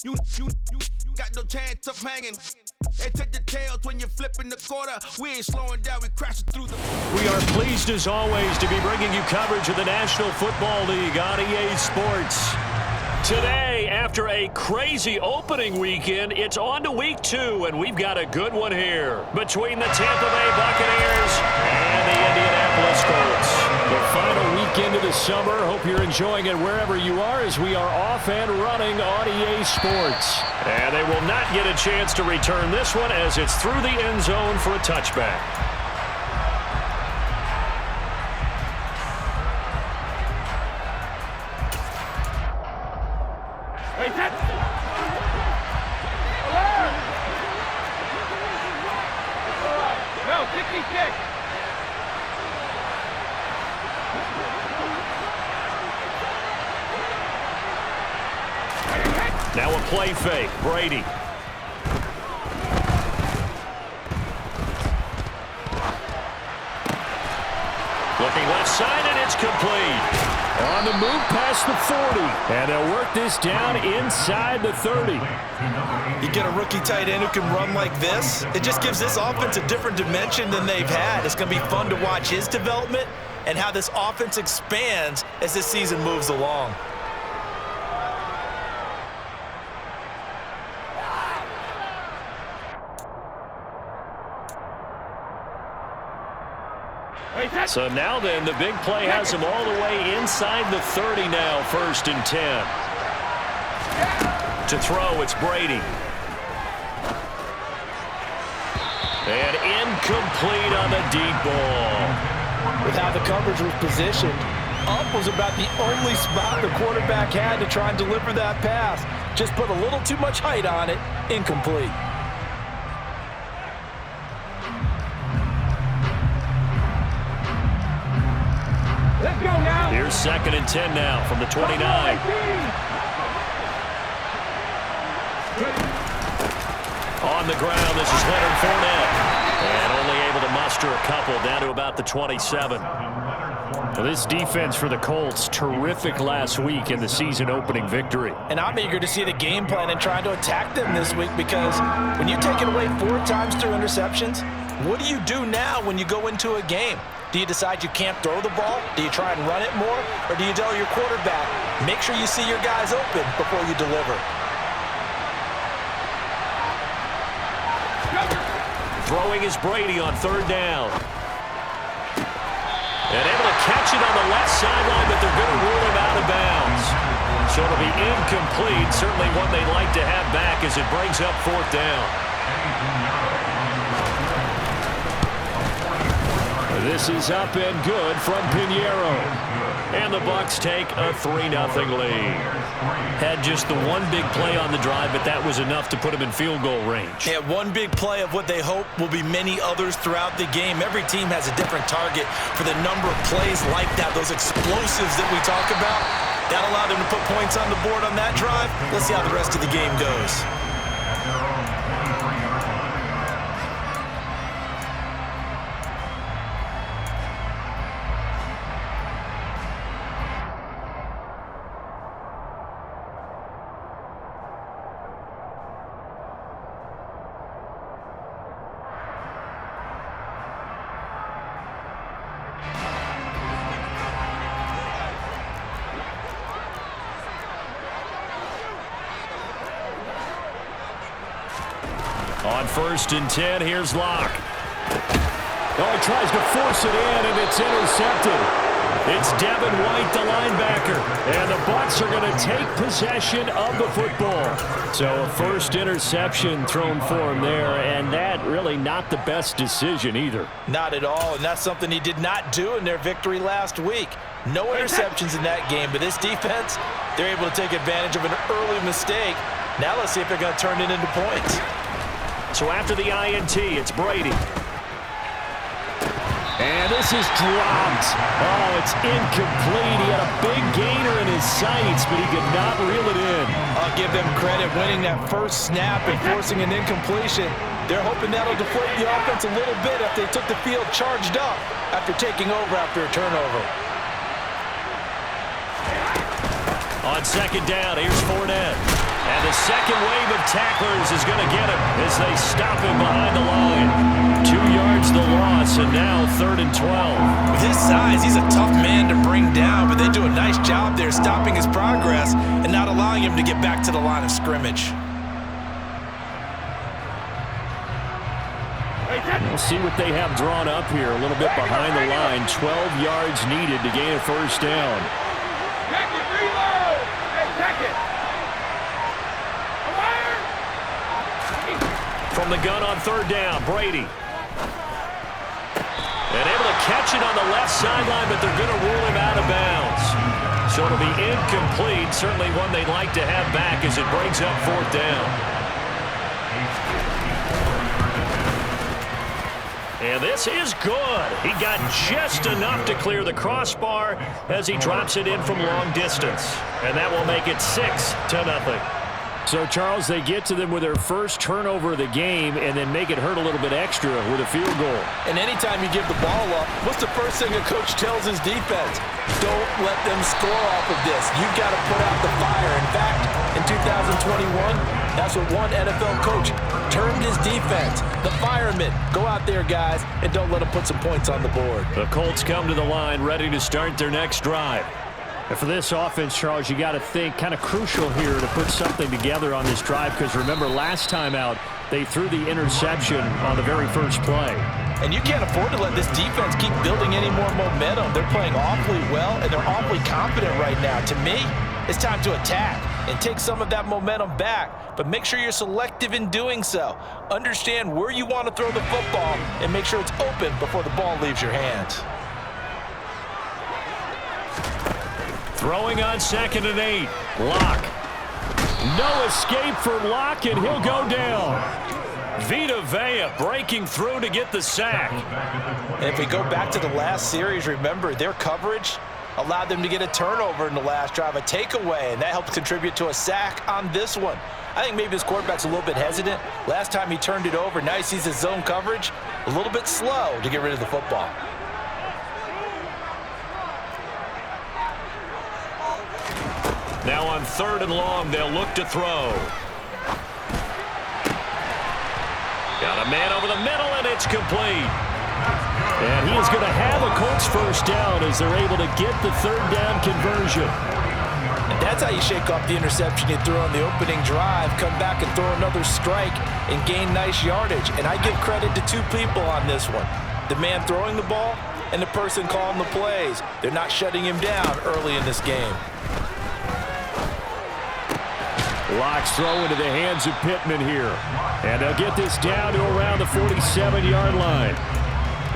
You got no chance of hanging. They take the tails when you're flipping the quarter. We ain't slowing down, we crashing through the... We are pleased as always to be bringing you coverage of the National Football League on EA Sports. Today, after a crazy opening weekend, it's on to week 2, and we've got a good one here between the Tampa Bay Buccaneers and the Indianapolis Colts. The final weekend of the summer. Hope you're enjoying it wherever you are as we are off and running on EA Sports. And they will not get a chance to return this one as it's through the end zone for a touchback. Now a play fake. Brady. Looking left side, and it's complete. On the move past the 40. And they'll work this down inside the 30. You get a rookie tight end who can run like this, it just gives this offense a different dimension than they've had. It's going to be fun to watch his development and how this offense expands as this season moves along. So now then, the big play has him all the way inside the 30 now, 1st and 10. To throw, it's Brady. And incomplete on the deep ball. With how the coverage was positioned, up was about the only spot the quarterback had to try and deliver that pass. Just put a little too much height on it, incomplete. Here's 2nd and 10 now from the 29. On the ground, this is Leonard Fournette. And only able to muster a couple down to about the 27. Well, this defense for the Colts, terrific last week in the season-opening victory. And I'm eager to see the game plan and trying to attack them this week because when you take it away 4 times through interceptions, what do you do now when you go into a game? Do you decide you can't throw the ball? Do you try and run it more? Or do you tell your quarterback, make sure you see your guys open before you deliver? Throwing is Brady on 3rd down. And able to catch it on the left sideline, but they're going to rule him out of bounds. So it'll be incomplete. Certainly one they'd like to have back as it brings up 4th down. This is up and good from Pinheiro. And the Bucs take a 3-0 lead. Had just the one big play on the drive, but that was enough to put him in field goal range. Yeah, one big play of what they hope will be many others throughout the game. Every team has a different target for the number of plays like that, those explosives that we talk about. That allowed them to put points on the board on that drive. Let's see how the rest of the game goes. On 1st and 10, here's Locke. Oh, he tries to force it in, and it's intercepted. It's Devin White, the linebacker. And the Bucs are going to take possession of the football. So a first interception thrown for him there, and that really not the best decision either. Not at all, and that's something he did not do in their victory last week. No interceptions in that game, but this defense, they're able to take advantage of an early mistake. Now let's see if they're going to turn it into points. So after the INT, it's Brady. And this is dropped. Oh, it's incomplete. He had a big gainer in his sights, but he could not reel it in. I'll give them credit winning that first snap and forcing an incompletion. They're hoping that'll deflate the offense a little bit if they took the field charged up after taking over after a turnover. On 2nd down, here's Fournette. And the second wave of tacklers is going to get him as they stop him behind the line. 2 yards the loss, and now 3rd and 12. With his size, he's a tough man to bring down, but they do a nice job there stopping his progress and not allowing him to get back to the line of scrimmage. We'll see what they have drawn up here. A little bit behind the line. 12 yards needed to gain a first down. Check it, reload! Hey, check it! From the gun on 3rd down, Brady. And able to catch it on the left sideline, but they're going to rule him out of bounds. So it'll be incomplete. Certainly one they'd like to have back as it brings up 4th down. And this is good. He got just enough to clear the crossbar as he drops it in from long distance. And that will make it 6-0. So, Charles, they get to them with their first turnover of the game and then make it hurt a little bit extra with a field goal. And anytime you give the ball up, what's the first thing a coach tells his defense? Don't let them score off of this. You've got to put out the fire. In fact, in 2021, that's what one NFL coach termed his defense, the firemen. Go out there, guys, and don't let them put some points on the board. The Colts come to the line ready to start their next drive. And for this offense, Charles, you got to think kind of crucial here to put something together on this drive because remember last time out they threw the interception on the very first play. And you can't afford to let this defense keep building any more momentum. They're playing awfully well, and they're awfully confident right now. To me, it's time to attack and take some of that momentum back, but make sure you're selective in doing so. Understand where you want to throw the football and make sure it's open before the ball leaves your hands. Throwing on 2nd and 8. Locke. No escape for Locke, and he'll go down. Vita Vea breaking through to get the sack. And if we go back to the last series, remember, their coverage allowed them to get a turnover in the last drive, a takeaway, and that helped contribute to a sack on this one. I think maybe this quarterback's a little bit hesitant. Last time he turned it over, now he sees his zone coverage a little bit slow to get rid of the football. Now on 3rd and long, they'll look to throw. Got a man over the middle, and it's complete. And he is going to have a Colts first down as they're able to get the 3rd down conversion. And that's how you shake off the interception you threw on the opening drive, come back and throw another strike and gain nice yardage. And I give credit to 2 people on this one. The man throwing the ball and the person calling the plays. They're not shutting him down early in this game. Locke's throw into the hands of Pittman here. And they'll get this down to around the 47-yard line.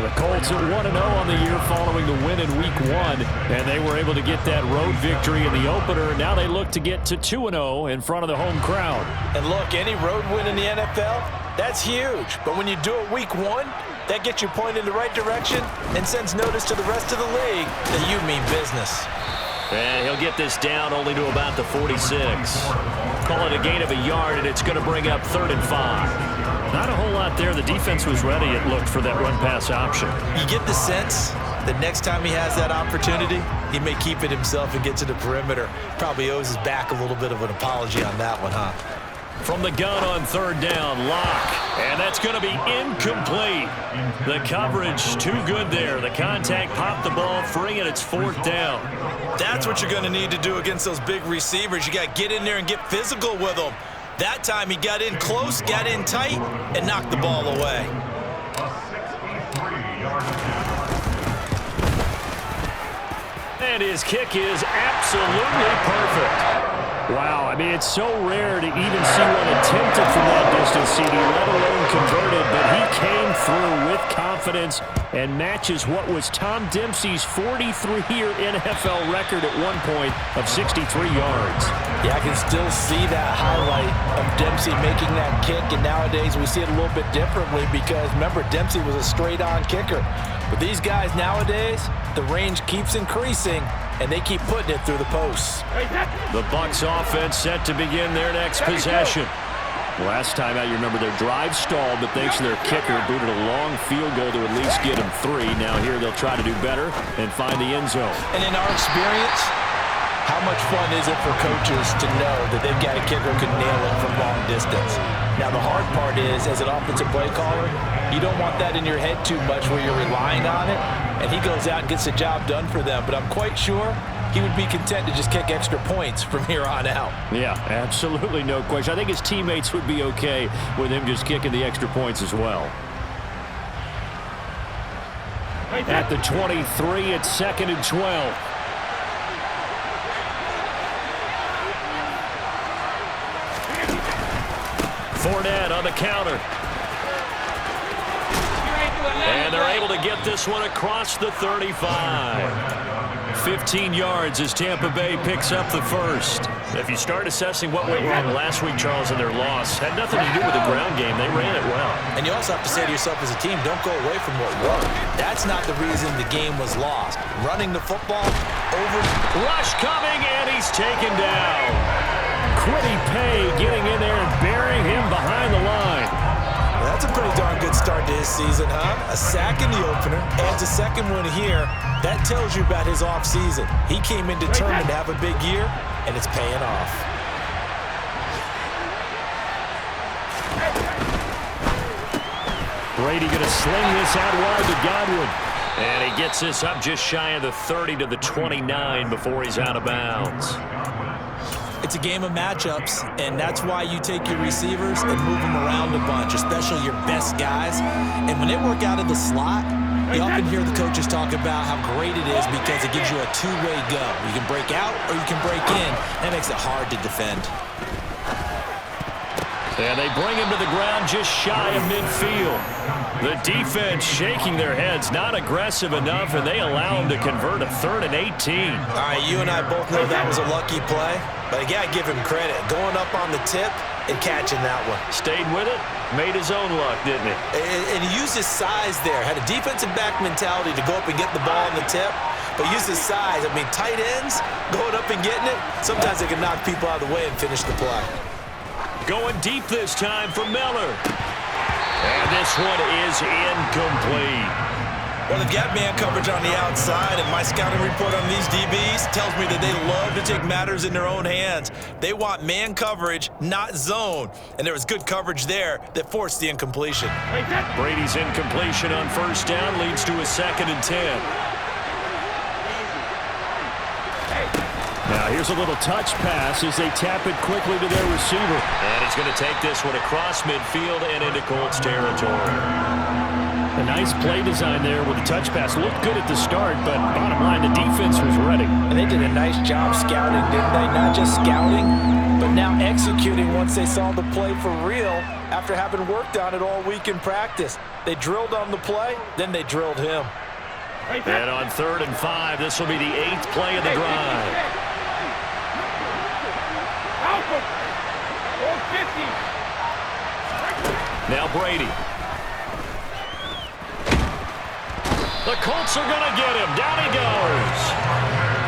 The Colts at 1-0 on the year following the win in Week 1. And they were able to get that road victory in the opener. Now they look to get to 2-0 in front of the home crowd. And look, any road win in the NFL, that's huge. But when you do it Week 1, that gets you pointed in the right direction and sends notice to the rest of the league that you mean business. And he'll get this down only to about the 46. Call it a gain of a yard, and it's going to bring up 3rd and 5. Not a whole lot there. The defense was ready, it looked, for that run-pass option. You get the sense that next time he has that opportunity, he may keep it himself and get to the perimeter. Probably owes his back a little bit of an apology on that one, huh? From the gun on 3rd down, Locke. And that's going to be incomplete. The coverage too good there. The contact popped the ball free, and it's 4th down. That's what you're going to need to do against those big receivers. You got to get in there and get physical with them. That time he got in close, got in tight, and knocked the ball away. And his kick is absolutely perfect. Wow, I mean, it's so rare to even see one attempted from that distance, CD, let alone converted, but he came through with confidence and matches what was Tom Dempsey's 43-year NFL record at one point of 63 yards. Yeah, I can still see that highlight of Dempsey making that kick, and nowadays we see it a little bit differently because, remember, Dempsey was a straight-on kicker. But these guys nowadays, the range keeps increasing, and they keep putting it through the posts. The Bucs offense set to begin their next possession. Last time out, you remember their drive stalled, but thanks to their kicker, booted a long field goal to at least get them 3. Now here they'll try to do better and find the end zone. And in our experience, How much fun is it for coaches to know that they've got a kicker who can nail it from long distance? Now, the hard part is, as an offensive play caller, you don't want that in your head too much where you're relying on it, and he goes out and gets the job done for them. But I'm quite sure he would be content to just kick extra points from here on out. Yeah, absolutely no question. I think his teammates would be okay with him just kicking the extra points as well. At the 23, it's 2nd and 12. Fournette on the counter. And they're able to get this one across the 35. 15 yards as Tampa Bay picks up the first. If you start assessing what went wrong last week, Charles, in their loss, had nothing to do with the ground game. They ran it well. And you also have to say to yourself as a team, don't go away from what worked. That's not the reason the game was lost. Running the football over. Rush coming, and he's taken down. Quiddy Pay getting in there and burying him behind the line. Well, that's a pretty darn good start to his season, huh? A sack in the opener, adds a second one here. That tells you about his offseason. He came in determined to have a big year, and it's paying off. Brady going to sling this out wide to Godwin. And he gets this up just shy of the 30 to the 29 before he's out of bounds. It's a game of matchups, and that's why you take your receivers and move them around a bunch, especially your best guys. And when they work out of the slot, you often hear the coaches talk about how great it is because it gives you a two-way go. You can break out or you can break in. That makes it hard to defend. And they bring him to the ground just shy of midfield. The defense shaking their heads, not aggressive enough, and they allow him to convert a 3rd and 18. All right, you and I both know that was a lucky play, but I got to give him credit. Going up on the tip and catching that one. Stayed with it, made his own luck, didn't he? And he used his size there. Had a defensive back mentality to go up and get the ball on the tip, but used his size. I mean, tight ends, going up and getting it, sometimes they can knock people out of the way and finish the play. Going deep this time for Miller. And this one is incomplete. Well, they've got man coverage on the outside, and my scouting report on these DBs tells me that they love to take matters in their own hands. They want man coverage, not zone. And there was good coverage there that forced the incompletion. Brady's incompletion on 1st down leads to a 2nd and 10. Now here's a little touch pass as they tap it quickly to their receiver. And he's going to take this one across midfield and into Colts territory. A nice play design there with the touch pass. Looked good at the start, but bottom line, the defense was ready. And they did a nice job scouting, didn't they? Not just scouting, but now executing once they saw the play for real after having worked on it all week in practice. They drilled on the play, then they drilled him. And on 3rd and 5, this will be the 8th play of the drive. Now Brady. The Colts are going to get him. Down he goes.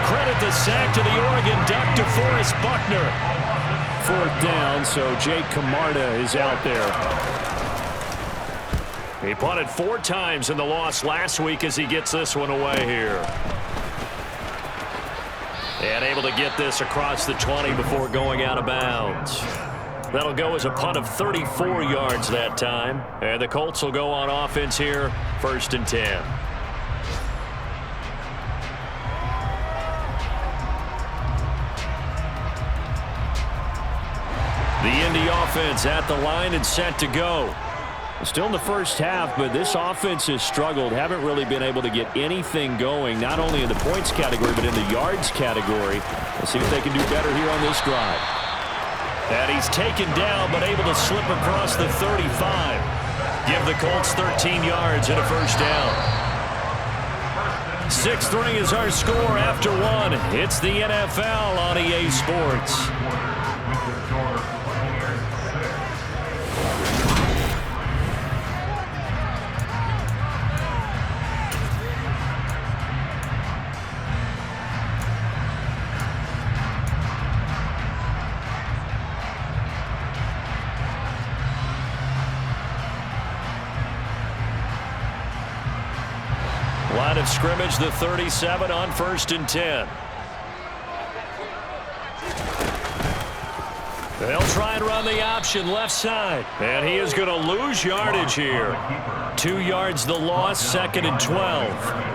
Credit the sack to the Oregon Duck, DeForest Buckner. 4th down, so Jake Camarda is out there. He punted 4 times in the loss last week as he gets this one away here. And able to get this across the 20 before going out of bounds. That'll go as a punt of 34 yards that time. And the Colts will go on offense here, 1st and 10. The Indy offense at the line and set to go. Still in the first half, but this offense has struggled. Haven't really been able to get anything going, not only in the points category, but in the yards category. Let's see if they can do better here on this drive. And he's taken down, but able to slip across the 35. Give the Colts 13 yards and a 1st down. 6-3 is our score after 1. It's the NFL on EA Sports. Line of scrimmage, the 37 on 1st and 10. They'll try and run the option left side. And he is going to lose yardage here. 2 yards the loss, 2nd and 12.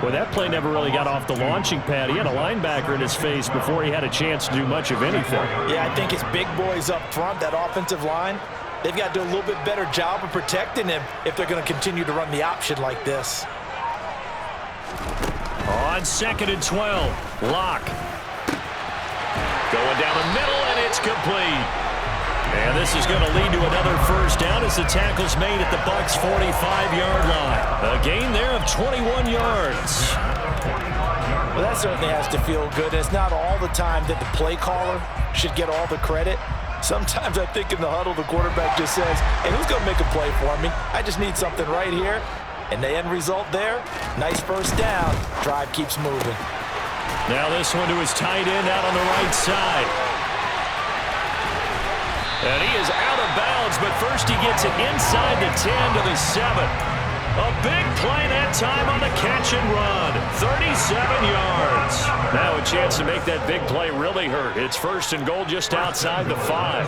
Well, that play never really got off the launching pad. He had a linebacker in his face before he had a chance to do much of anything. Yeah, I think his big boys up front, that offensive line, they've got to do a little bit better job of protecting him if they're going to continue to run the option like this. On 2nd and 12, Locke. Going down the middle, and it's complete. And this is going to lead to another first down as the tackle's made at the Bucs' 45-yard line. A gain there of 21 yards. Well, that certainly has to feel good. It's not all the time that the play caller should get all the credit. Sometimes I think in the huddle, the quarterback just says, hey, who's going to make a play for me? I just need something right here. And the end result there, nice first down. Drive keeps moving. Now this one to his tight end out on the right side. And he is out of bounds, but first he gets it inside the 10 to the 7. A big play that time on the catch and run. 37 yards. Now a chance to make that big play really hurt. It's 1st and goal just outside the 5.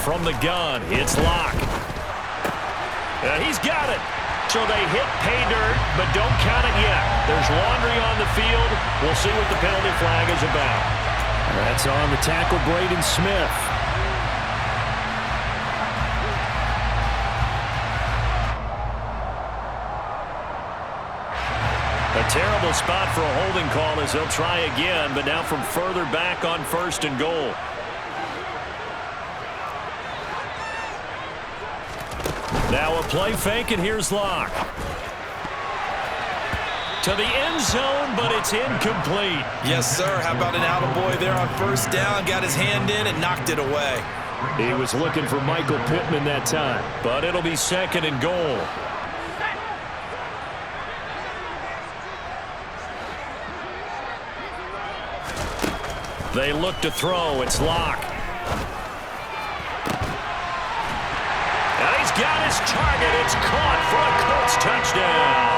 From the gun, it's Locke. And he's got it. So they hit pay dirt, but don't count it yet. There's laundry on the field. We'll see what the penalty flag is about. That's on the tackle, Braden Smith. A terrible spot for a holding call as they'll try again, but now from further back on 1st and goal. Now a play fake, and here's Locke. To the end zone, but it's incomplete. Yes, sir. How about an attaboy there on first down? Got his hand in and knocked it away. He was looking for Michael Pittman that time, but it'll be 2nd and goal. They look to throw. It's Locke. And he's got his target. It's caught for a Colts touchdown.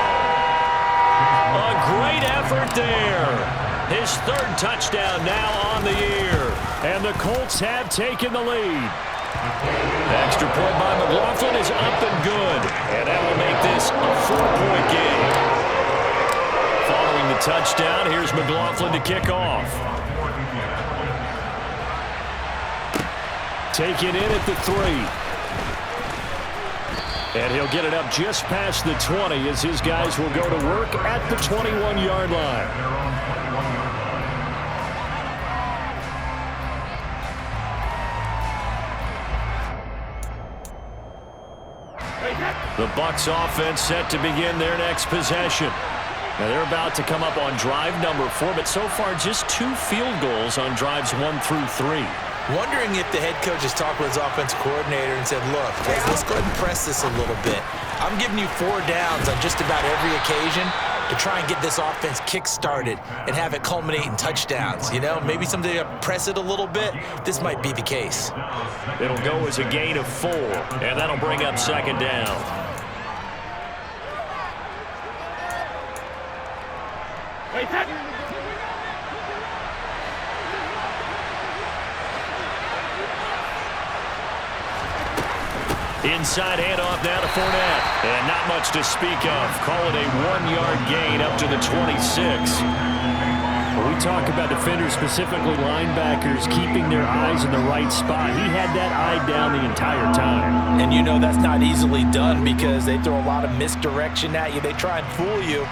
A great effort there. His 3rd touchdown now on the year. And the Colts have taken the lead. Extra point by McLaughlin is up and good. And that will make this a 4-point game. Following the touchdown, here's McLaughlin to kick off. Take it in at the 3. And he'll get it up just past the 20 as his guys will go to work at the 21-yard line. The Bucs offense set to begin their next possession. Now they're about to come up on drive number 4, but so far just 2 field goals on drives 1 through 3. Wondering if the head coach has talked with his offensive coordinator and said, look, guys, let's go ahead and press this a little bit. I'm giving you 4 downs on just about every occasion to try and get this offense kick-started and have it culminate in touchdowns. You know, maybe someday press it a little bit. This might be the case. It'll go as a gain of 4, and that'll bring up 2nd down. Inside handoff now to Fournette. And not much to speak of. Call it a 1-yard gain up to the 26. When we talk about defenders, specifically linebackers, keeping their eyes in the right spot, he had that eye down the entire time. And you know that's not easily done because they throw a lot of misdirection at you. They try and fool you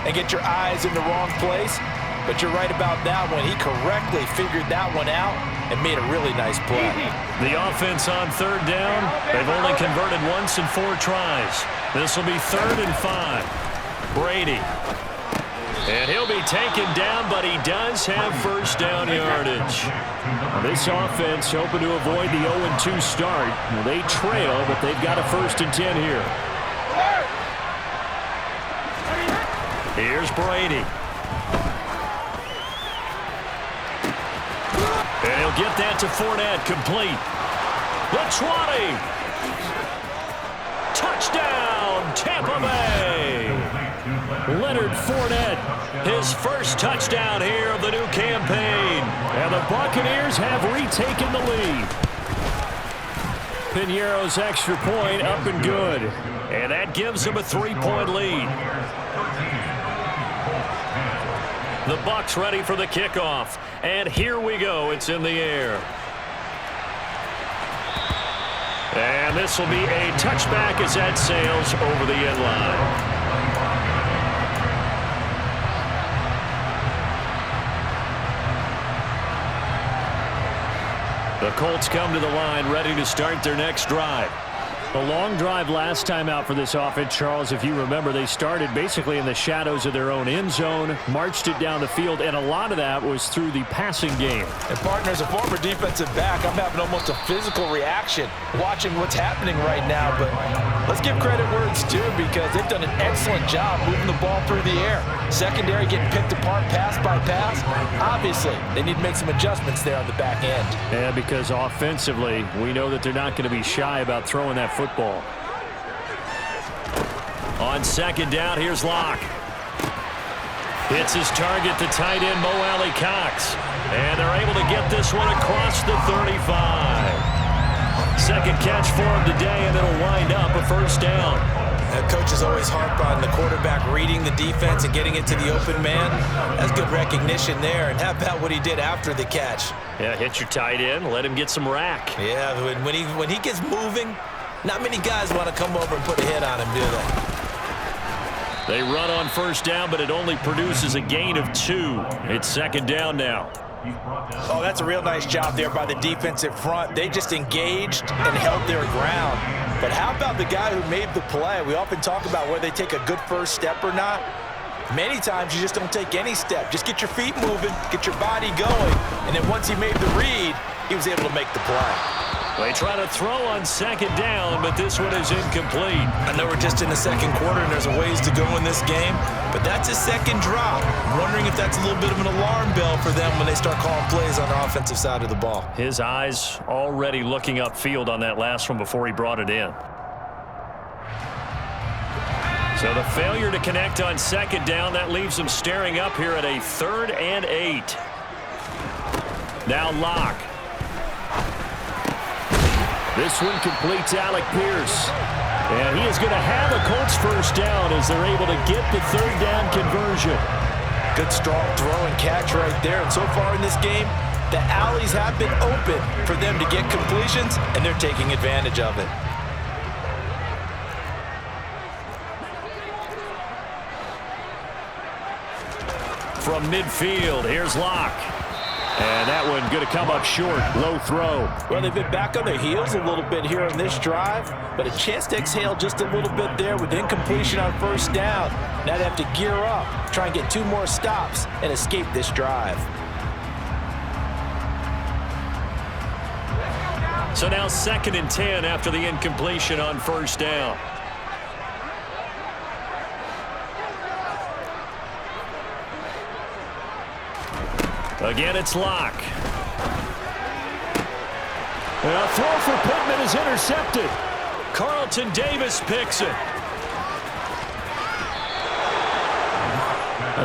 and get your eyes in the wrong place. But you're right about that one. He correctly figured that one out and made a really nice play. The offense on 3rd down. They've only converted once in 4 tries. This will be 3rd and 5. Brady. And he'll be taken down, but he does have first down yardage. This offense hoping to avoid the 0-2 start. They trail, but they've got a 1st and 10 here. Here's Brady. And he'll get that to Fournette, complete. The 20. Touchdown, Tampa Bay. Leonard Fournette, his first touchdown here of the new campaign. And the Buccaneers have retaken the lead. Piñeiro's extra point up and good. And that gives them a 3-point lead. The Bucs ready for the kickoff. And here we go. It's in the air. And this will be a touchback as that sails over the end line. The Colts come to the line ready to start their next drive. A long drive last time out for this offense, Charles. If you remember, they started basically in the shadows of their own end zone, marched it down the field, and a lot of that was through the passing game. And partner, as a former defensive back, I'm having almost a physical reaction watching what's happening right now. But let's give credit where it's due, because they've done an excellent job moving the ball through the air. Secondary getting picked apart pass by pass. Obviously, they need to make some adjustments there on the back end. Yeah, because offensively, we know that they're not going to be shy about throwing that football. On second down, here's Locke. Hits his target, the tight end, Mo Alley-Cox. And they're able to get this one across the 35. Second catch for him today, and it'll wind up a first down. Coaches always harp on the quarterback reading the defense and getting it to the open man. That's good recognition there. And how about what he did after the catch? Yeah, hit your tight end, let him get some rack. Yeah, when he gets moving, not many guys want to come over and put a hit on him, do they? They run on first down, but it only produces a gain of 2. It's second down now. Oh, that's a real nice job there by the defensive front. They just engaged and held their ground. But how about the guy who made the play? We often talk about whether they take a good first step or not. Many times you just don't take any step. Just get your feet moving, get your body going, and then once he made the read, he was able to make the play. They try to throw on second down, but this one is incomplete. I know we're just in the second quarter and there's a ways to go in this game, but that's a second drop. I'm wondering if that's a little bit of an alarm bell for them when they start calling plays on the offensive side of the ball. His eyes already looking upfield on that last one before he brought it in. So the failure to connect on second down, that leaves them staring up here at a 3rd and 8. Now Locke. This one completes Alec Pierce. And he is going to have a Colts first down as they're able to get the 3rd down conversion. Good strong throw and catch right there. And so far in this game, the alleys have been open for them to get completions, and they're taking advantage of it. From midfield, here's Locke. And that one going to come up short. Low throw. Well, they've been back on their heels a little bit here on this drive, but a chance to exhale just a little bit there with incompletion on first down. Now they have to gear up, try and get 2 more stops, and escape this drive. So now 2nd and 10 after the incompletion on first down. Again, it's Locke. And a throw for Pittman is intercepted. Carlton Davis picks it.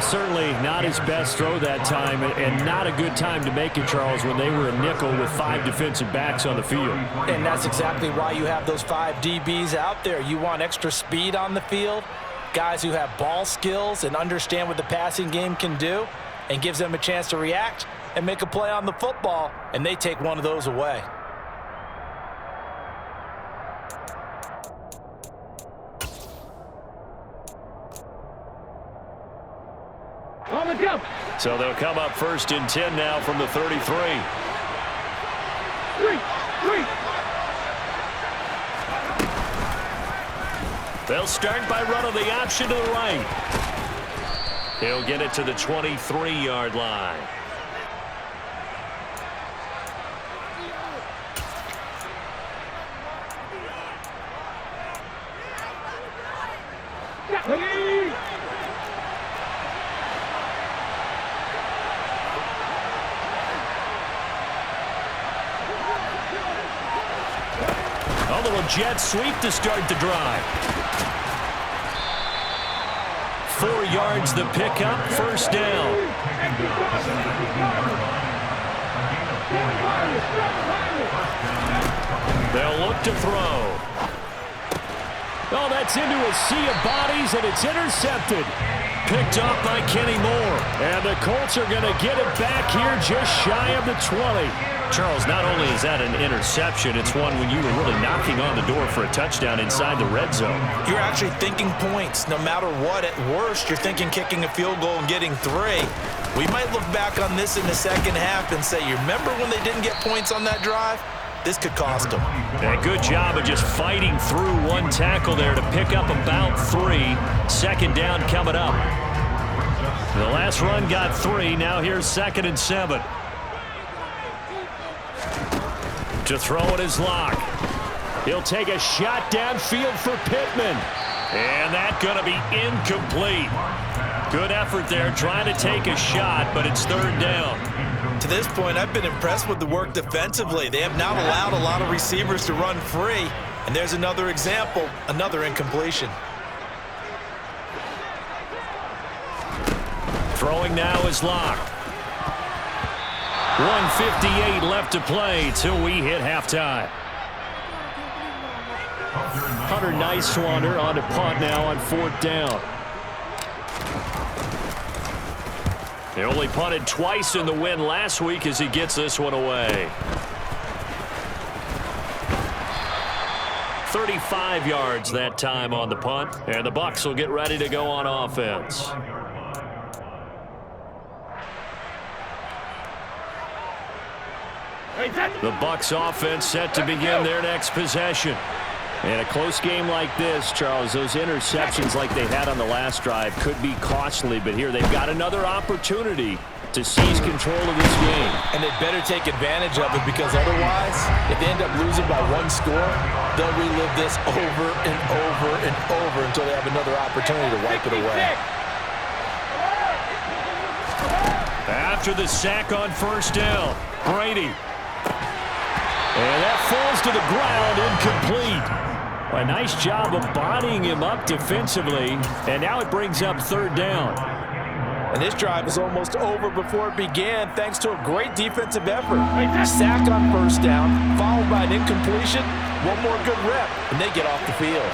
Certainly not his best throw that time, and not a good time to make it, Charles, when they were a nickel with 5 defensive backs on the field. And that's exactly why you have those 5 DBs out there. You want extra speed on the field, guys who have ball skills and understand what the passing game can do, and gives them a chance to react and make a play on the football, and they take one of those away. So they'll come up 1st and 10 now from the 33. They'll start by running the option to the right. He'll get it to the 23-yard line. A little jet sweep to start the drive. 4 yards the pickup, first down. They'll look to throw. Oh, that's into a sea of bodies, and it's intercepted. Picked off by Kenny Moore. And the Colts are going to get it back here just shy of the 20. Charles, not only is that an interception, it's one when you were really knocking on the door for a touchdown inside the red zone. You're actually thinking points. No matter what, at worst, you're thinking kicking a field goal and getting 3. We might look back on this in the second half and say, you remember when they didn't get points on that drive? This could cost them. A good job of just fighting through one tackle there to pick up about 3. Second down coming up. The last run got 3. Now here's 2nd and 7. To throw it is Locke. He'll take a shot downfield for Pittman. And that's going to be incomplete. Good effort there trying to take a shot, but it's 3rd down. To this point, I've been impressed with the work defensively. They have not allowed a lot of receivers to run free. And there's another example, another incompletion. Throwing now is Locke. 1:58 left to play till we hit halftime. Hunter Nicewander on a punt now on 4th down. They only punted twice in the win last week as he gets this one away. 35 yards that time on the punt, and the Bucs will get ready to go on offense. The Bucs offense set to begin their next possession. In a close game like this, Charles, those interceptions like they had on the last drive could be costly, but here they've got another opportunity to seize control of this game. And they better take advantage of it, because otherwise, if they end up losing by 1 score, they'll relive this over and over and over until they have another opportunity to wipe it away. After the sack on 1st down, Brady. And that falls to the ground, incomplete. A nice job of bodying him up defensively, and now it brings up 3rd down. And this drive is almost over before it began, thanks to a great defensive effort. Sack on 1st down, followed by an incompletion. One more good rep, and they get off the field.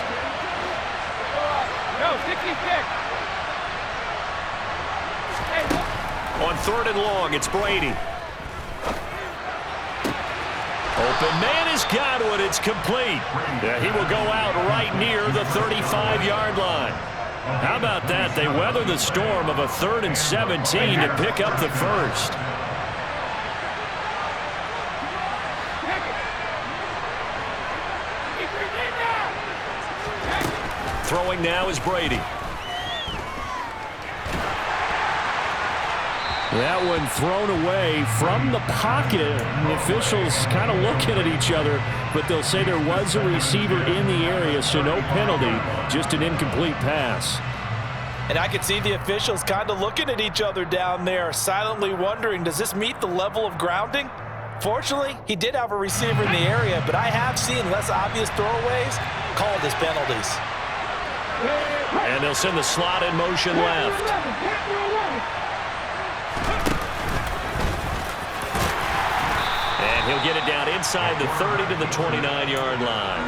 On 3rd and long, it's Brady. Open man has got one. It's complete. Yeah, he will go out right near the 35-yard line. How about that? They weather the storm of a 3rd and 17 to pick up the first. Throwing now is Brady. That one thrown away from the pocket. The officials kind of looking at each other, but they'll say there was a receiver in the area, so no penalty, just an incomplete pass. And I could see the officials kind of looking at each other down there, silently wondering, does this meet the level of grounding? Fortunately, he did have a receiver in the area, but I have seen less obvious throwaways called as penalties. And they'll send the slot in motion left. He'll get it down inside the 30 to the 29-yard line.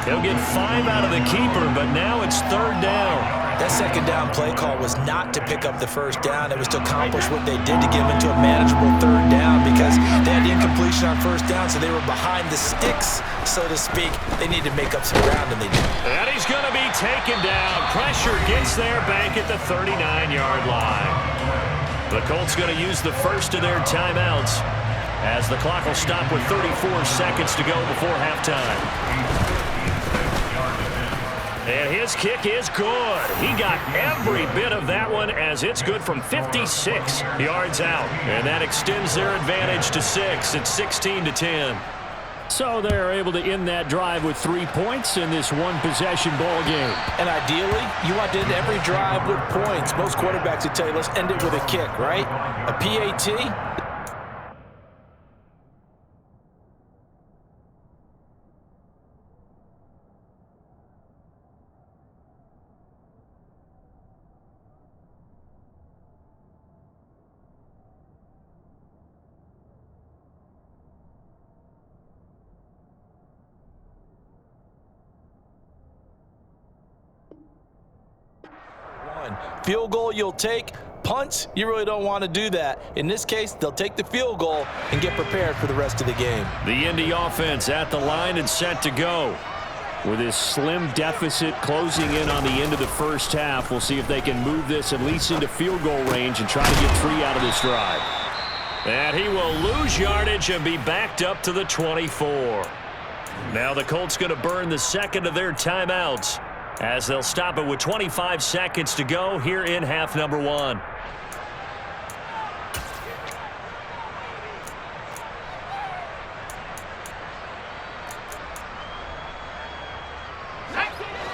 He'll get 5 out of the keeper, but now it's 3rd down. That 2nd down play call was not to pick up the 1st down. It was to accomplish what they did to get them into a manageable 3rd down, because they had the incompletion on 1st down, so they were behind the sticks, so to speak. They needed to make up some ground, and they did. And he's going to be taken down. Pressure gets there back at the 39-yard line. The Colts going to use the first of their timeouts, as the clock will stop with 34 seconds to go before halftime. And his kick is good. He got every bit of that one, as it's good from 56 yards out. And that extends their advantage to 6. It's 16-10. So they're able to end that drive with 3 points in this one-possession ball game. And ideally, you want to end every drive with points. Most quarterbacks would tell you, let's end it with a kick, right? A PAT. Field goal you'll take. Punts, you really don't want to do that. In this case, they'll take the field goal and get prepared for the rest of the game. The Indy offense at the line and set to go. With this slim deficit closing in on the end of the first half, we'll see if they can move this at least into field goal range and try to get 3 out of this drive. And he will lose yardage and be backed up to the 24. Now the Colts going to burn the second of their timeouts as they'll stop it with 25 seconds to go here in half number 1.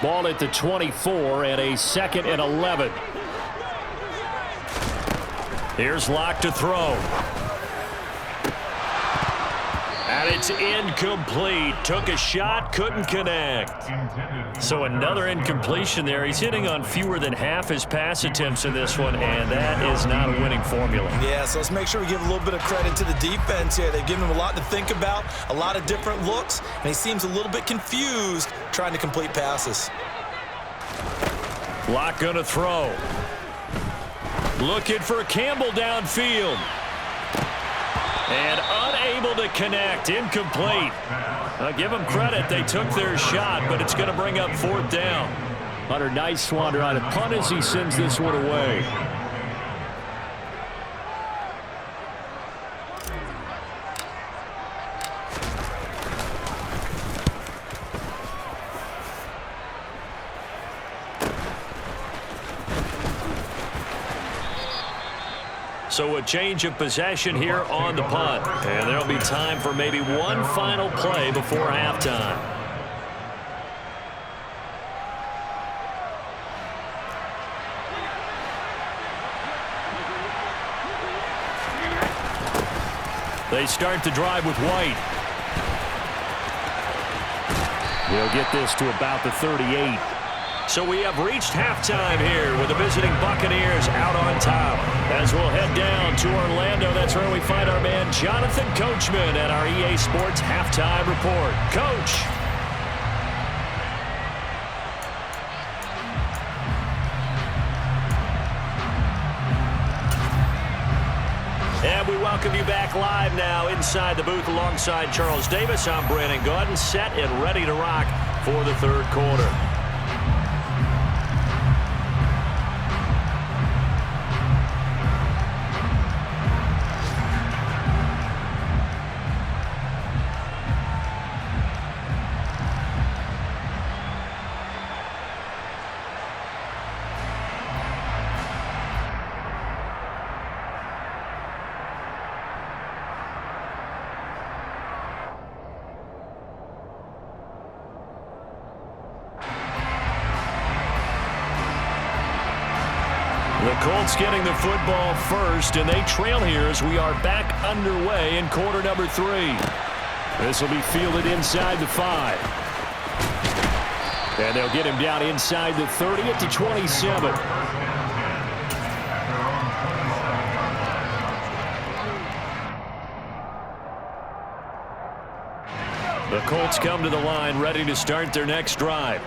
Ball at the 24 and a 2nd and 11. Here's Locke to throw. And it's incomplete. Took a shot, couldn't connect. So another incompletion there. He's hitting on fewer than half his pass attempts in this one, and that is not a winning formula. Yeah, so let's make sure we give a little bit of credit to the defense here. They've given him a lot to think about, a lot of different looks, and he seems a little bit confused trying to complete passes. Locke gonna throw. Looking for Campbell downfield. And unable to connect. Incomplete. I'll give them credit. They took their shot, but it's going to bring up 4th down. Hunter Nicewander on a punt as he sends this one away. So a change of possession here on the punt. And there'll be time for maybe one final play before halftime. They start the drive with White. He'll get this to about the 38. So we have reached halftime here with the visiting Buccaneers out on top. As we'll head down to Orlando, that's where we find our man Jonathan Coachman at our EA Sports Halftime Report. Coach. And we welcome you back live now inside the booth alongside Charles Davis. I'm Brandon Gaudin, set and ready to rock for the 3rd quarter. The Colts getting the football first, and they trail here as we are back underway in quarter number 3. This will be fielded inside the 5. And they'll get him down inside the 30 at the 27. The Colts come to the line ready to start their next drive.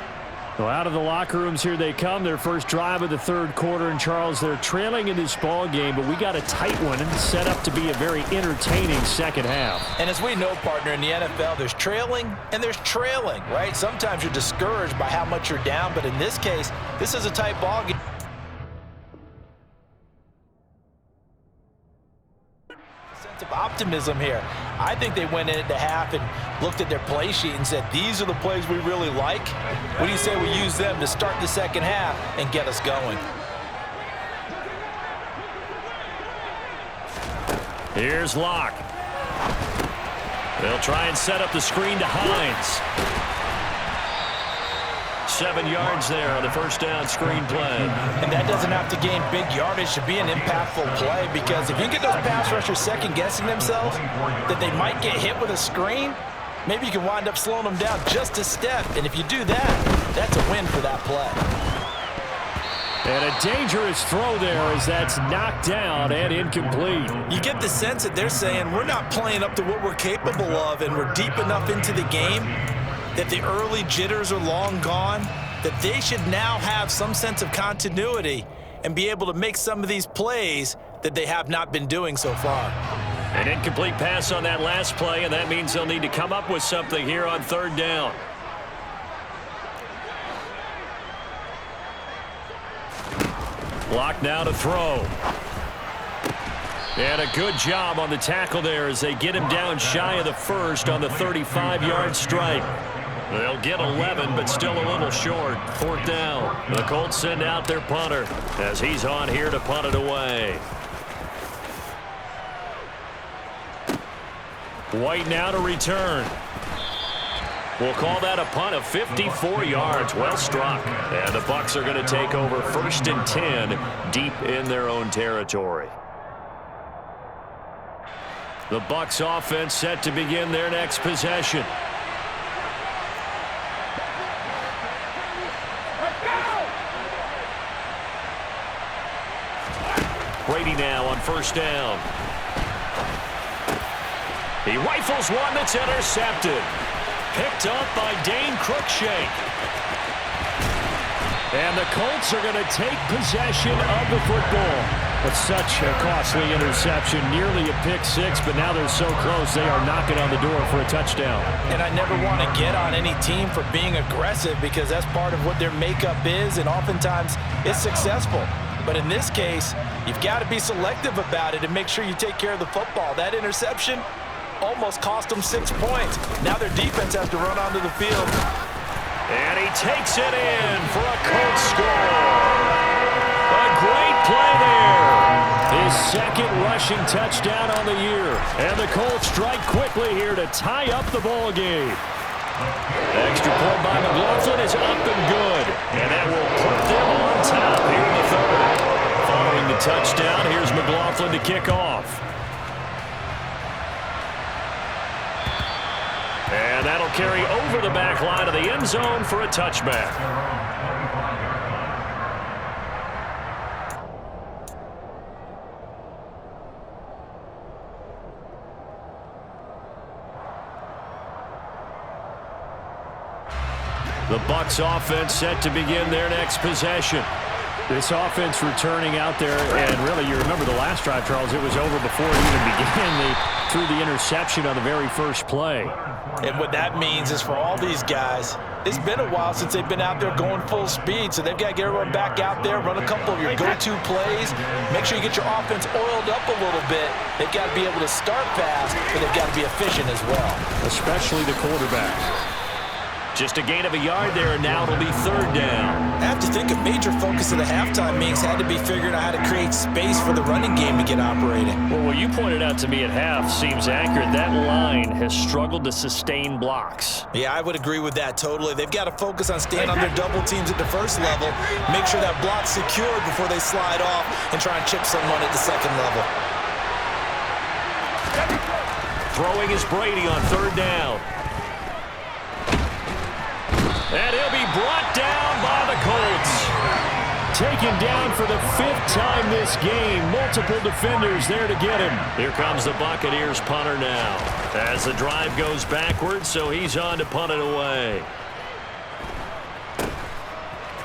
Well, out of the locker rooms here they come. Their first drive of the 3rd quarter. And, Charles, they're trailing in this ball game, but we got a tight one and set up to be a very entertaining second half. And as we know, partner, in the NFL, there's trailing and there's trailing, right? Sometimes you're discouraged by how much you're down, but in this case, this is a tight ball game. Sense of optimism here. I think they went into half and looked at their play sheet and said, these are the plays we really like. What do you say we use them to start the second half and get us going? Here's Locke. They'll try and set up the screen to Hines. 7 yards there on the first down screen play. And that doesn't have to gain big yardage to be an impactful play, because if you get those pass rushers second-guessing themselves that they might get hit with a screen, maybe you can wind up slowing them down just a step. And if you do that, that's a win for that play. And a dangerous throw there as that's knocked down and incomplete. You get the sense that they're saying we're not playing up to what we're capable of, and we're deep enough into the game that the early jitters are long gone, that they should now have some sense of continuity and be able to make some of these plays that they have not been doing so far. An incomplete pass on that last play, and that means they'll need to come up with something here on third down. Block now to throw. And a good job on the tackle there as they get him down shy of the first on the 35-yard strike. They'll get 11, but still a little short. Fourth down. The Colts send out their punter as he's on here to punt it away. White now to return. We'll call that a punt of 54 yards. Well struck. And the Bucs are going to take over 1st and 10 deep in their own territory. The Bucs offense set to begin their next possession. Brady now on 1st down. He rifles one that's intercepted. Picked up by Dane Cruikshank. And the Colts are going to take possession of the football. It's such a costly interception, nearly a pick six, but now they're so close they are knocking on the door for a touchdown. And I never want to get on any team for being aggressive because that's part of what their makeup is, and oftentimes it's successful. But in this case, you've got to be selective about it and make sure you take care of the football. That interception almost cost them 6 points. Now their defense has to run onto the field. And he takes it in for a Colts score. A great play there. His second rushing touchdown on the year. And the Colts strike quickly here to tie up the ball game. Extra point by McLaughlin is up and good. And that will put them on top here in the third. Following the touchdown, here's McLaughlin to kick off. And that'll carry over the back line of the end zone for a touchback. The Bucs offense set to begin their next possession. This offense returning out there, and really, you remember the last drive, Charles, it was over before it even began. They threw the interception on the very first play. And what that means is for all these guys, it's been a while since they've been out there going full speed, so they've got to get everyone back out there, run a couple of your go-to plays, make sure you get your offense oiled up a little bit. They've got to be able to start fast, but they've got to be efficient as well. Especially the quarterback. Just a gain of a yard there, and now it'll be third down. I have to think a major focus of the halftime meetings had to be figuring out how to create space for the running game to get operating. Well, what you pointed out to me at half seems accurate. That line has struggled to sustain blocks. Yeah, I would agree with that totally. They've got to focus on staying on their double teams at the first level, make sure that block's secured before they slide off and try and chip someone at the second level. Throwing is Brady on third down. And he'll be brought down by the Colts. Taken down for the 5th time this game. Multiple defenders there to get him. Here comes the Buccaneers punter now. As the drive goes backwards, so he's on to punt it away.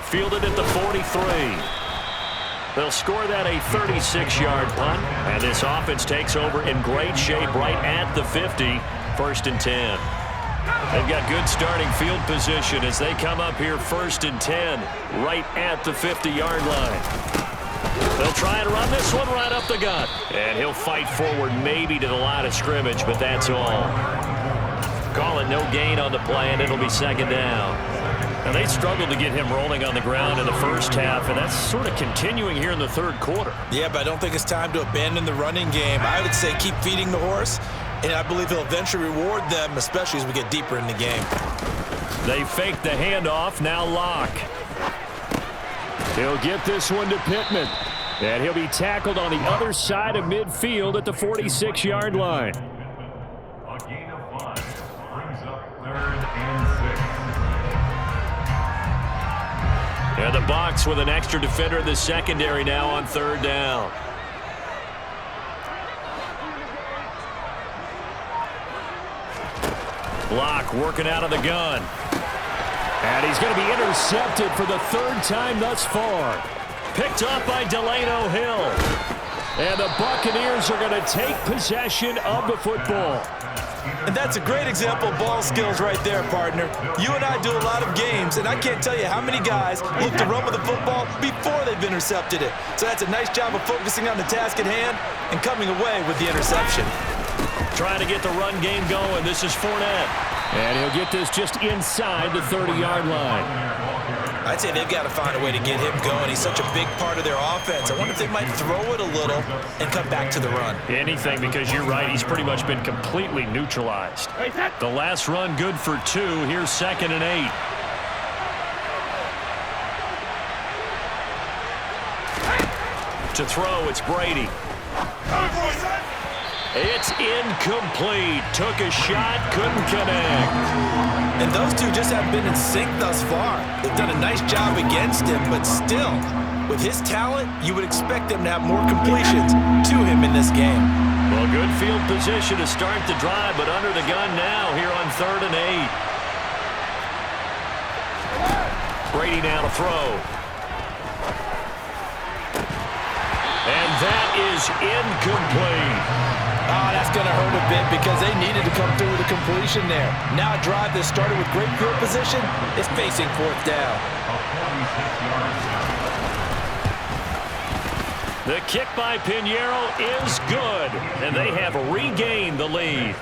Fielded at the 43. They'll score that a 36-yard punt. And this offense takes over in great shape right at the 50. 1st and 10. They've got good starting field position as they come up here 1st and 10 right at the 50-yard line. They'll try and run this one right up the gut. And he'll fight forward maybe to the line of scrimmage, but that's all. Call it no gain on the play, and it'll be 2nd down. Now, they struggled to get him rolling on the ground in the first half, and that's sort of continuing here in the third quarter. Yeah, but I don't think it's time to abandon the running game. I would say keep feeding the horse. And I believe he'll eventually reward them, especially as we get deeper in the game. They fake the handoff, now Locke. He'll get this one to Pittman. And he'll be tackled on the other side of midfield at the 46-yard line. A gain of 5 brings up 3rd and 6. And the Bucs with an extra defender in the secondary now on 3rd down. Locke working out of the gun. And he's going to be intercepted for the 3rd time thus far. Picked up by Delano Hill. And the Buccaneers are going to take possession of the football. And that's a great example of ball skills right there, partner. You and I do a lot of games, and I can't tell you how many guys look to run with the football before they've intercepted it. So that's a nice job of focusing on the task at hand and coming away with the interception. Trying to get the run game going. This is Fournette. And he'll get this just inside the 30-yard line. I'd say they've got to find a way to get him going. He's such a big part of their offense. I wonder if they might throw it a little and come back to the run. Anything, because you're right. He's pretty much been completely neutralized. The last run good for 2. Here's 2nd and 8. To throw, it's Brady. It's incomplete. Took a shot, couldn't connect. And those two just haven't been in sync thus far. They've done a nice job against him, but still, with his talent, you would expect them to have more completions to him in this game. Well, good field position to start the drive, but under the gun now here on 3rd and 8. Brady now to throw. And that is incomplete. Oh, that's going to hurt a bit because they needed to come through with a completion there. Now a drive that started with great field position is facing 4th down. The kick by Pinheiro is good, and they have regained the lead.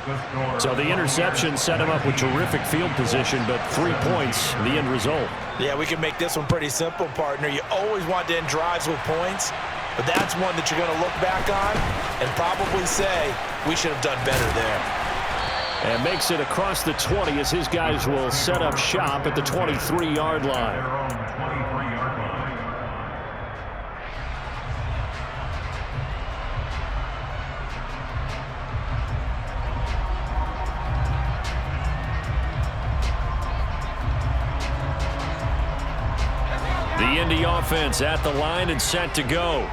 So the interception set him up with terrific field position, but 3 points, the end result. Yeah, we can make this one pretty simple, partner. You always want to end drives with points, but that's one that you're going to look back on and probably say, we should have done better there. And makes it across the 20 as his guys will set up shop at the 23-yard line. The Indy offense at the line and set to go.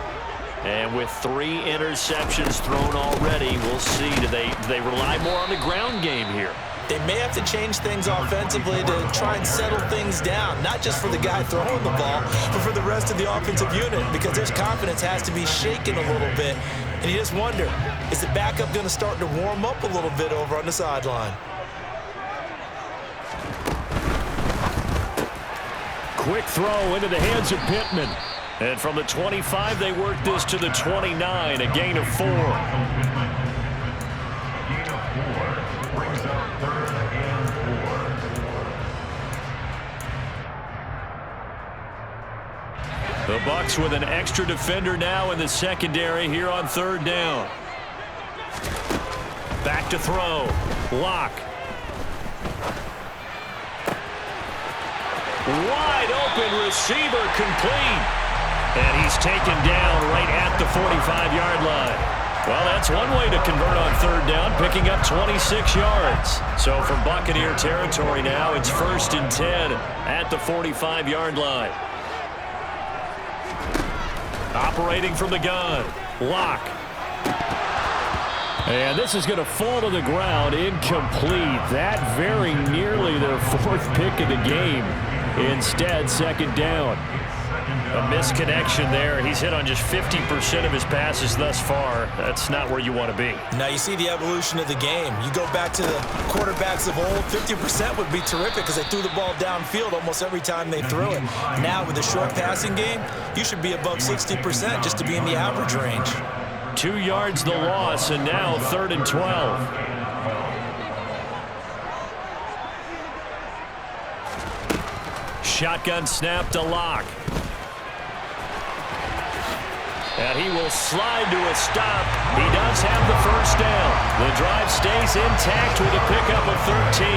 And with 3 interceptions thrown already, we'll see. Do they rely more on the ground game here? They may have to change things offensively to try and settle things down, not just for the guy throwing the ball, but for the rest of the offensive unit, because his confidence has to be shaken a little bit. And you just wonder, is the backup going to start to warm up a little bit over on the sideline? Quick throw into the hands of Pittman. And from the 25, they work this to the 29, a gain of 4. The Bucs with an extra defender now in the secondary here on 3rd down. Back to throw. Lock. Wide open receiver complete. And he's taken down right at the 45-yard line. Well, that's one way to convert on 3rd down, picking up 26 yards. So from Buccaneer territory now, it's 1st and 10 at the 45-yard line. Operating from the gun. Lock. And this is going to fall to the ground, incomplete. That very nearly their 4th pick of the game. Instead, 2nd down. A misconnection there. He's hit on just 50% of his passes thus far. That's not where you want to be. Now you see the evolution of the game. You go back to the quarterbacks of old, 50% would be terrific because they threw the ball downfield almost every time they threw it. Now with the short passing game, you should be above 60% just to be in the average range. 2 yards the loss, and now 3rd and 12. Shotgun snap to Lock. And he will slide to a stop. He does have the 1st down. The drive stays intact with a pickup of 13.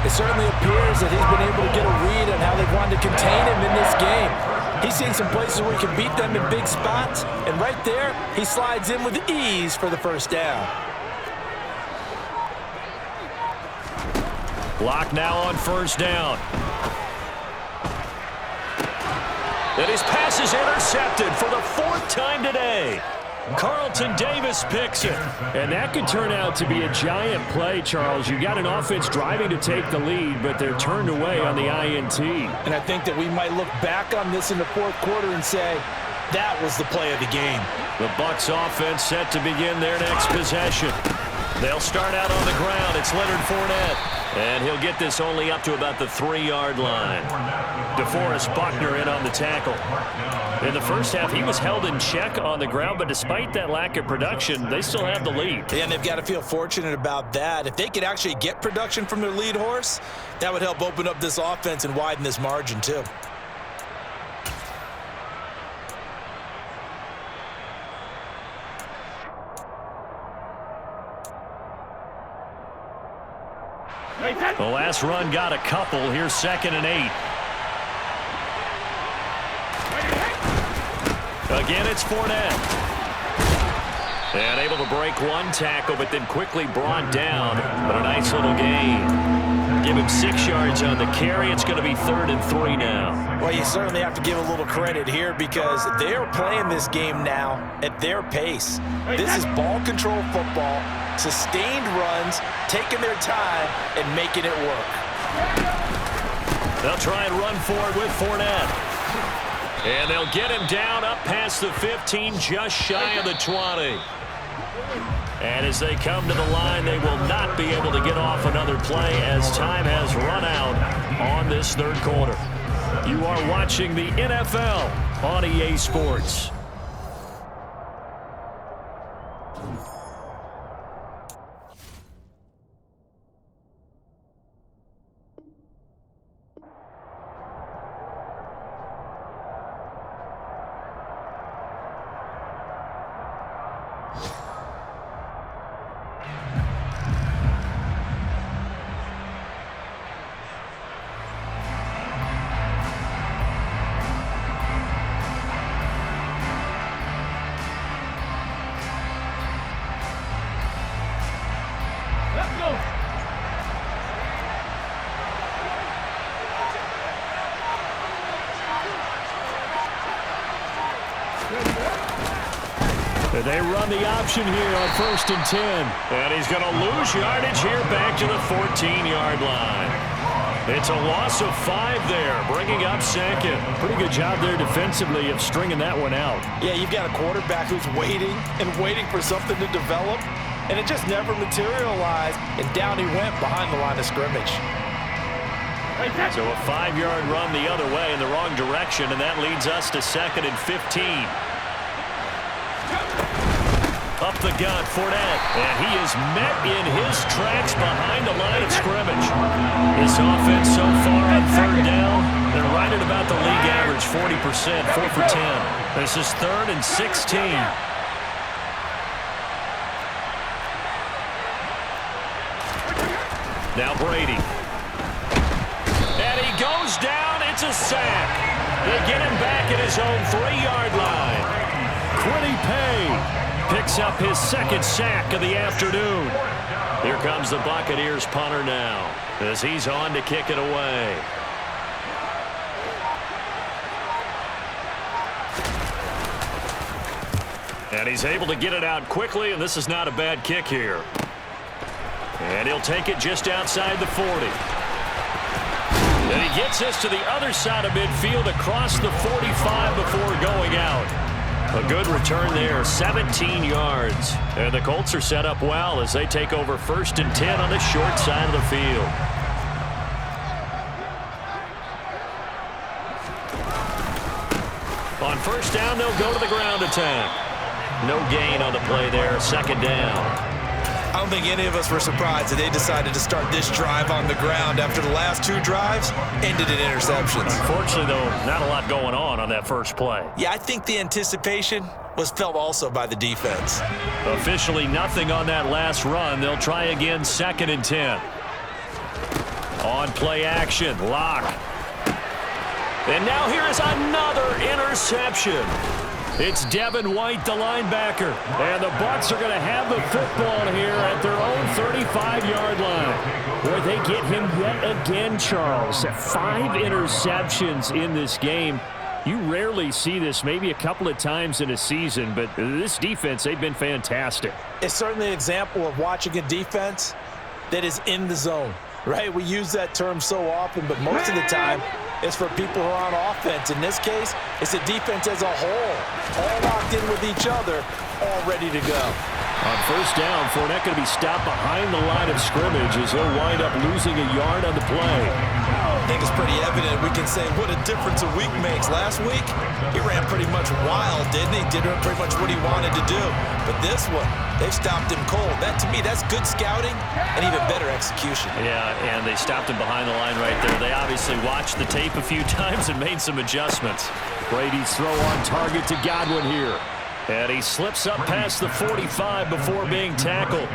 It certainly appears that he's been able to get a read on how they've wanted to contain him in this game. He's seen some places where he can beat them in big spots, and right there, he slides in with ease for the 1st down. Lock now on 1st down. And his pass is intercepted for the 4th time today. Carlton Davis picks it. And that could turn out to be a giant play, Charles. You got an offense driving to take the lead, but they're turned away on the INT. And I think that we might look back on this in the fourth quarter and say, that was the play of the game. The Bucs offense set to begin their next possession. They'll start out on the ground. It's Leonard Fournette. And he'll get this only up to about the 3-yard line. DeForest Buckner in on the tackle. In the first half, he was held in check on the ground, but despite that lack of production, they still have the lead. And they've got to feel fortunate about that. If they could actually get production from their lead horse, that would help open up this offense and widen this margin too. The last run got a couple. Here's 2nd and 8. Again, it's Fournette. And able to break one tackle, but then quickly brought down. But a nice little gain. Give him 6 yards on the carry. It's going to be 3rd and 3 now. Well, you certainly have to give a little credit here because they're playing this game now at their pace. This is ball control football, sustained runs, taking their time, and making it work. They'll try and run forward with Fournette. And they'll get him down up past the 15, just shy of the 20. And as they come to the line, they will not be able to get off another play as time has run out on this 3rd quarter. You are watching the NFL on EA Sports. They run the option here on 1st and 10. And he's going to lose yardage here back to the 14-yard line. It's a loss of 5 there, bringing up 2nd. Pretty good job there defensively of stringing that one out. Yeah, you've got a quarterback who's waiting and waiting for something to develop, and it just never materialized, and down he went behind the line of scrimmage. So a 5-yard run the other way in the wrong direction, and that leads us to 2nd and 15. Up the gut, Fournette, and he is met in his tracks behind the line of scrimmage. This offense so far on 3rd down, they're right at about the league average, 40%, 4 for 10. This is 3rd and 16. Now Brady. And he goes down, it's a sack. They get him back at his own 3-yard line. Quiddy Pay picks up his 2nd sack of the afternoon. Here comes the Buccaneers punter now as he's on to kick it away. And he's able to get it out quickly, and this is not a bad kick here. And he'll take it just outside the 40. And he gets us to the other side of midfield across the 45 before going out. A good return there, 17 yards. And the Colts are set up well as they take over 1st and 10 on the short side of the field. On 1st down, they'll go to the ground attack. No gain on the play there, 2nd down. I don't think any of us were surprised that they decided to start this drive on the ground after the last 2 drives ended in interceptions. Unfortunately, though, not a lot going on that first play. Yeah, I think the anticipation was felt also by the defense. Officially nothing on that last run. They'll try again, 2nd and 10. On play action, Lock. And now here is another interception. It's Devin White, the linebacker. And the Bucs are going to have the football here at their own 35-yard line. Boy, they get him yet again, Charles. 5 interceptions in this game. You rarely see this, maybe a couple of times in a season, but this defense, they've been fantastic. It's certainly an example of watching a defense that is in the zone, right? We use that term so often, but most of the time, it's for people who are on offense. In this case, it's the defense as a whole, all locked in with each other, all ready to go. On first down, Fournette going to be stopped behind the line of scrimmage as he'll wind up losing a yard on the play. I think it's pretty evident we can say what a difference a week makes. Last week, he ran pretty much wild, didn't he? Did pretty much what he wanted to do. But this one, they've stopped him cold. That, to me, that's good scouting and even better execution. Yeah, and they stopped him behind the line right there. They obviously watched the tape a few times and made some adjustments. Brady's throw on target to Godwin here. And he slips up past the 45 before being tackled.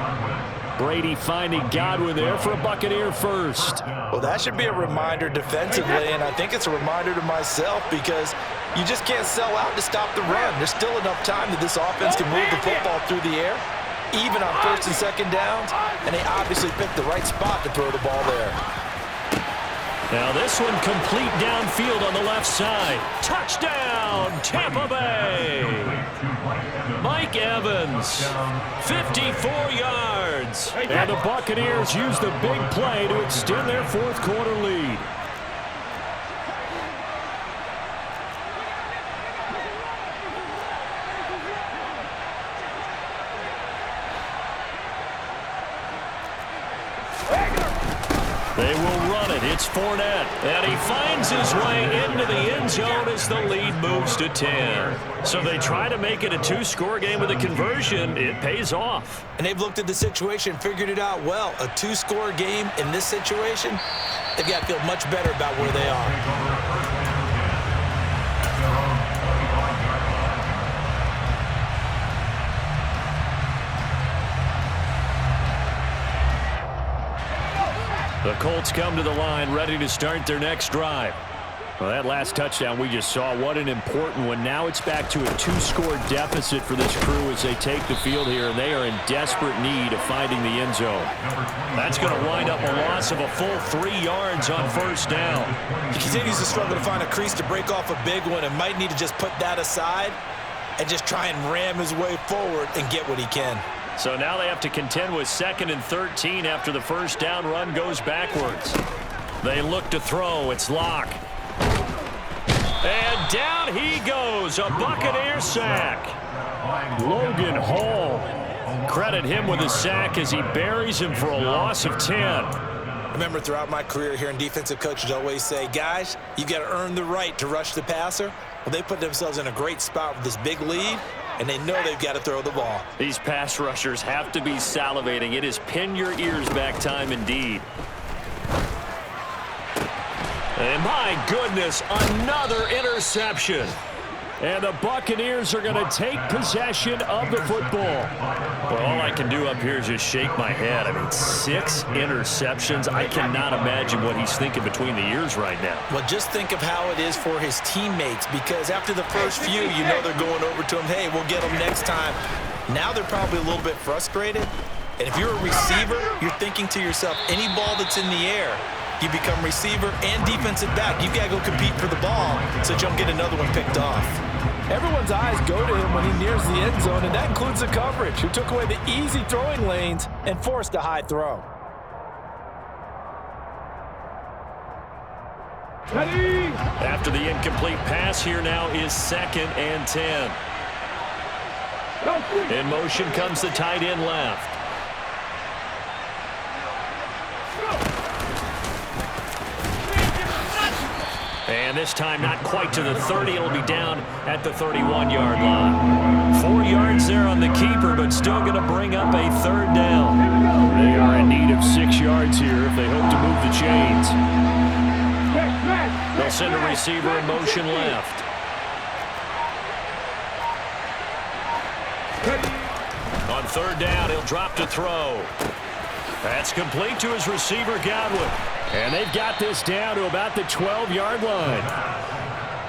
Brady finding Godwin there for a Buccaneer first. Well, that should be a reminder defensively, and I think it's a reminder to myself because you just can't sell out to stop the run. There's still enough time that this offense can move the football through the air, even on first and second downs, and they obviously picked the right spot to throw the ball there. Now this one complete downfield on the left side. Touchdown, Tampa Bay. Mike Evans, 54 yards. And the Buccaneers use the big play to extend their fourth quarter lead. They will run it. It's Fournette. And he finds his way into the end zone as the lead moves to 10. So they try to make it a two-score game with a conversion. It pays off. And they've looked at the situation, figured it out well. A two-score game in this situation, they've got to feel much better about where they are. The Colts come to the line ready to start their next drive. Well, that last touchdown we just saw, what an important one. Now it's back to a two-score deficit for this crew as they take the field here, and they are in desperate need of finding the end zone. That's going to wind up a loss of a full 3 yards on first down. He continues to struggle to find a crease to break off a big one and might need to just put that aside and just try and ram his way forward and get what he can. So now they have to contend with 2nd and 13 after the first down run goes backwards. They look to throw. It's Locke. And down he goes. A Buccaneer sack. Logan Hall. Credit him with a sack as he buries him for a loss of 10. I remember throughout my career hearing defensive coaches always say, guys, you got to earn the right to rush the passer. Well, they put themselves in a great spot with this big lead, and they know they've got to throw the ball. These pass rushers have to be salivating. It is pin your ears back time indeed. And my goodness, another interception. And the Buccaneers are going to take possession of the football. Well, all I can do up here is just shake my head. I mean, 6 interceptions. I cannot imagine what he's thinking between the ears right now. Well, just think of how it is for his teammates, because after the first few, you know they're going over to him, hey, we'll get them next time. Now they're probably a little bit frustrated. And if you're a receiver, you're thinking to yourself, any ball that's in the air, you become receiver and defensive back. You've got to go compete for the ball so that you don't get another one picked off. Everyone's eyes go to him when he nears the end zone, and that includes the coverage, who took away the easy throwing lanes and forced a high throw. After the incomplete pass, here now is 2nd and 10. In motion comes the tight end left. And this time not quite to the 30. It'll be down at the 31-yard line. 4 yards there on the keeper, but still going to bring up a 3rd down. They are in need of 6 yards here if they hope to move the chains. They'll send a receiver in motion left. On 3rd down, he'll drop to throw. That's complete to his receiver, Godwin. And they've got this down to about the 12-yard line.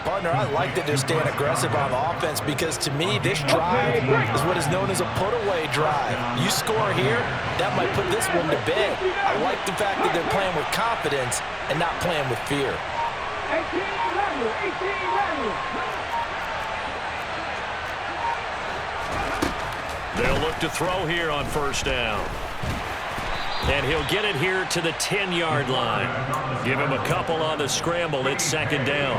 Partner, I like that they're staying aggressive on offense because, to me, this drive is what is known as a put-away drive. You score here, that might put this one to bed. I like the fact that they're playing with confidence and not playing with fear. They'll look to throw here on first down. And he'll get it here to the 10-yard line. Give him a couple on the scramble. It's second down.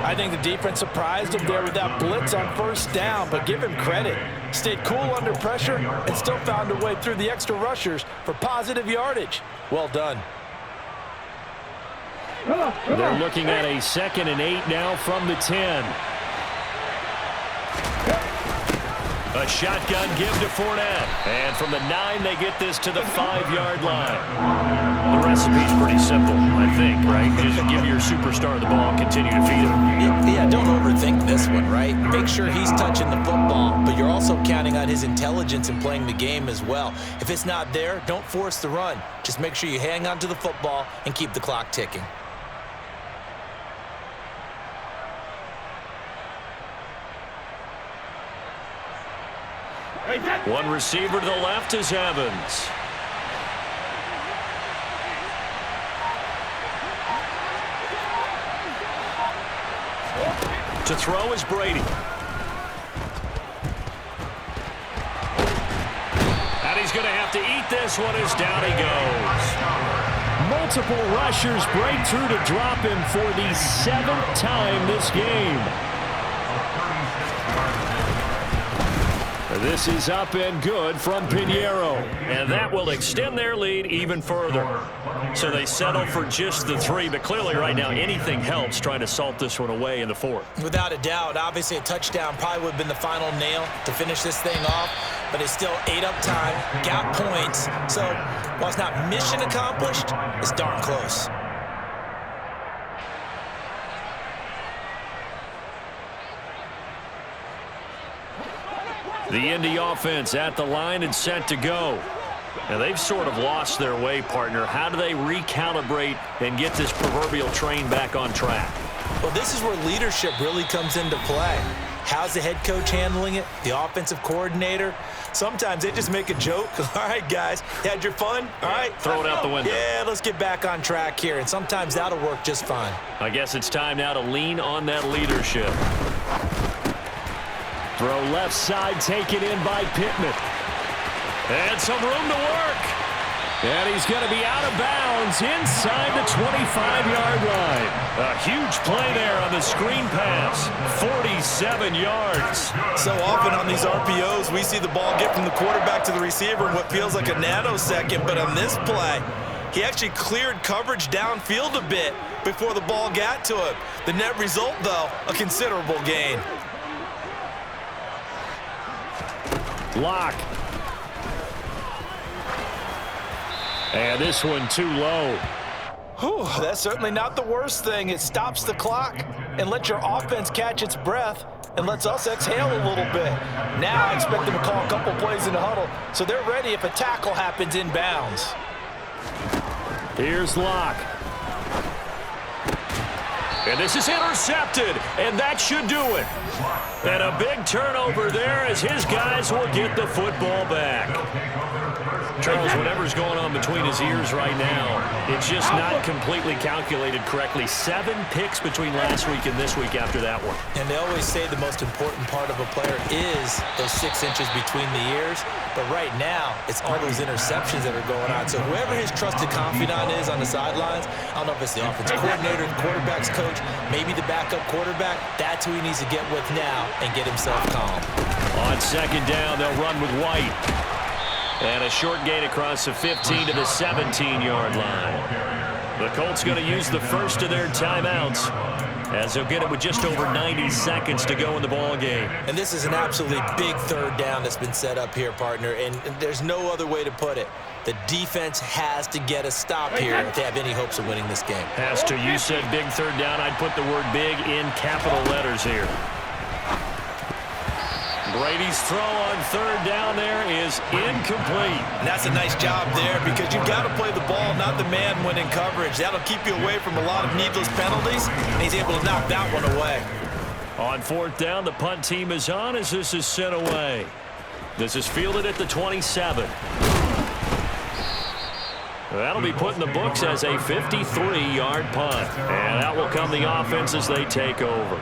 I think the defense surprised him there with that blitz on first down, but give him credit. Stayed cool under pressure and still found a way through the extra rushers for positive yardage. Well done. They're looking at a 2nd and 8 now from the 10. A shotgun give to Fournette. And from the 9, they get this to the 5-yard line. The recipe's pretty simple, I think, right? Just give your superstar the ball and continue to feed him. Yeah, don't overthink this one, right? Make sure he's touching the football, but you're also counting on his intelligence in playing the game as well. If it's not there, don't force the run. Just make sure you hang on to the football and keep the clock ticking. One receiver to the left is Evans. To throw is Brady. And he's going to have to eat this one as down he goes. Multiple rushers break through to drop him for the 7th time this game. This is up and good from Pinheiro. And that will extend their lead even further. So they settle for just the 3, but clearly right now anything helps trying to salt this one away in the 4th. Without a doubt, obviously a touchdown probably would have been the final nail to finish this thing off, but it's still ate up time, got points. So while it's not mission accomplished, it's darn close. The Indy offense at the line and set to go. And they've sort of lost their way, partner. How do they recalibrate and get this proverbial train back on track? Well, this is where leadership really comes into play. How's the head coach handling it? The offensive coordinator? Sometimes they just make a joke. All right, guys, had your fun? All right. Throw it out the window. Yeah, let's get back on track here. And sometimes that'll work just fine. I guess it's time now to lean on that leadership. Throw left side, taken in by Pittman. And some room to work. And he's going to be out of bounds inside the 25-yard line. A huge play there on the screen pass. 47 yards. So often on these RPOs, we see the ball get from the quarterback to the receiver in what feels like a nanosecond. But on this play, he actually cleared coverage downfield a bit before the ball got to him. The net result, though, a considerable gain. Lock. And this one too low. Whew, that's certainly not the worst thing. It stops the clock and lets your offense catch its breath and lets us exhale a little bit. Now I expect them to call a couple plays in the huddle so they're ready if a tackle happens inbounds. Here's Lock. And this is intercepted, and that should do it. And a big turnover there as his guys will get the football back. Charles, whatever's going on between his ears right now, it's just not completely calculated correctly. 7 picks between last week and this week after that one. And they always say the most important part of a player is those 6 inches between the ears. But right now, it's all those interceptions that are going on. So whoever his trusted confidant is on the sidelines, I don't know if it's the offensive coordinator, the quarterback's coach, maybe the backup quarterback, that's who he needs to get with now and get himself calm. On second down, they'll run with White. And a short gain across the 15 to the 17-yard line. The Colts going to use the first of their timeouts as they'll get it with just over 90 seconds to go in the ball game. And this is an absolutely big third down that's been set up here, partner, and there's no other way to put it. The defense has to get a stop here if they have any hopes of winning this game. Has to. You said big third down. I'd put the word big in capital letters here. Brady's throw on third down there is incomplete. And that's a nice job there because you've got to play the ball, not the man when in coverage. That'll keep you away from a lot of needless penalties, and he's able to knock that one away. On fourth down, the punt team is on as this is sent away. This is fielded at the 27. That'll be put in the books as a 53-yard punt. And that will come the offense as they take over.